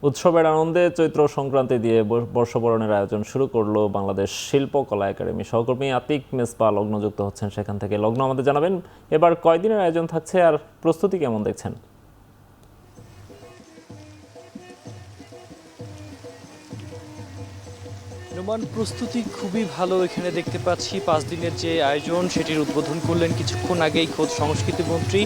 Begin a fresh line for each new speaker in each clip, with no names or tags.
উৎসবের আনন্দে চৈত্র সংক্রান্তি দিয়ে বর্ষবরণের আয়োজন শুরু করলো বাংলাদেশ শিল্পকলা একাডেমি। সহকর্মী আতিক মেসবা লগ্ন যুক্ত হচ্ছেন সেখান থেকে। লগ্ন, আমাদের জানাবেন এবার কয়দিনের আয়োজন থাকছে আর প্রস্তুতি কেমন দেখছেন?
নোমান, প্রস্তুতি খুবই ভালো। এখানে দেখতে পাচ্ছি 5 দিনের যে আয়োজন সেটির উদ্বোধন করলেন কিছুক্ষণ আগেই খোদ সংস্কৃতি মন্ত্রী,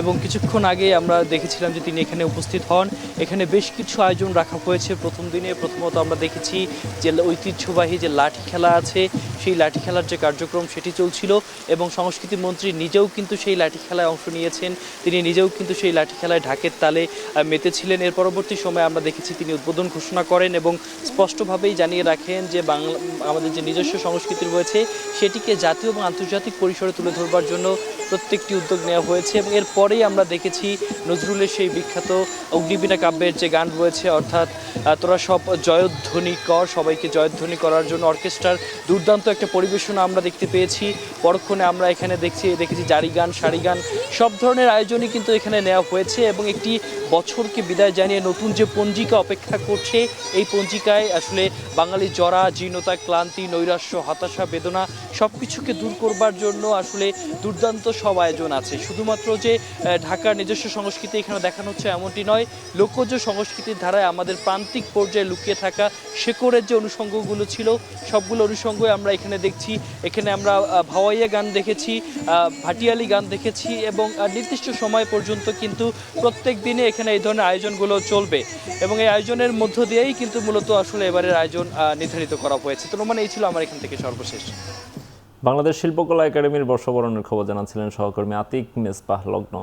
এবং কিছুক্ষণ আগে আমরা দেখেছিলাম যে তিনি এখানে উপস্থিত হন। এখানে বেশ কিছু আয়োজন রাখা হয়েছে প্রথম দিনে। প্রথমত আমরা দেখেছি যে ঐতিহ্যবাহী যে লাঠি খেলা আছে, সেই লাঠি খেলার যে কার্যক্রম সেটি চলছিল, এবং সংস্কৃতি মন্ত্রী নিজেও কিন্তু সেই লাঠি খেলায় অংশ নিয়েছেন। তিনি নিজেও কিন্তু সেই লাঠি খেলায় ঢাকের তালে মেতেছিলেন। এর পরবর্তী সময়ে আমরা দেখেছি তিনি উদ্বোধন ঘোষণা করেন এবং স্পষ্টভাবেই জানিয়ে রাখেন যে আমাদের যে নিজস্ব সংস্কৃতি রয়েছে সেটিকে জাতীয় এবং আন্তর্জাতিক পরিসরে তুলে ধরবার জন্য প্রত্যেকটি উদ্যোগ নেওয়া হয়েছে। এবং এরপরেই আমরা দেখেছি নজরুলের সেই বিখ্যাত অগ্নিবীণা কাব্যের যে গান রয়েছে, অর্থাৎ তোরা সব জয়ধ্বনি কর, সবাইকে জয়ধ্বনি করার জন্য অর্কেস্ট্রার দুর্দান্ত একটা পরিবেশনা আমরা দেখতে পেয়েছি। পরক্ষণে আমরা এখানে দেখেছি জারি গান, সারি গান, সব ধরনের আয়োজনই কিন্তু এখানে নেওয়া হয়েছে। এবং একটি বছরকে বিদায় জানিয়ে নতুন যে পঞ্জিকা অপেক্ষা করছে, এই পঞ্জিকায় আসলে বাঙালি জরা, জীর্ণতা, ক্লান্তি, নৈরাশ্য, হতাশা, বেদনা সব কিছুকে দূর করবার জন্য আসলে দুর্দান্ত সব আয়োজন আছে। শুধুমাত্র যে ঢাকার নিজস্ব সংস্কৃতি এখানে দেখানো হচ্ছে এমনটি নয়, লোকজ সংস্কৃতির ধারায় আমাদের প্রান্তিক পর্যায়ে লুকিয়ে থাকা শেকড়ের যে অনুষঙ্গগুলো ছিল সবগুলো অনুষঙ্গই আমরা এখানে দেখছি। এখানে আমরা ভাওয়াইয়া গান দেখেছি, ভাটিয়ালি গান দেখেছি, এবং নির্দিষ্ট সময় পর্যন্ত কিন্তু প্রত্যেক দিনে এখানে এই ধরনের আয়োজনগুলো চলবে। এবং এই আয়োজনের মধ্য দিয়েই কিন্তু মূলত আসলে এবারের আয়োজন নির্ধারিত করা হয়েছে। তো মানে এই ছিল আমার এখান থেকে সর্বশেষ।
বাংলাদেশ শিল্পকলা একাডেমির বর্ষবরণের খবর জানাচ্ছিলেন সহকর্মী আতিক মেসবাহ লগ্ন।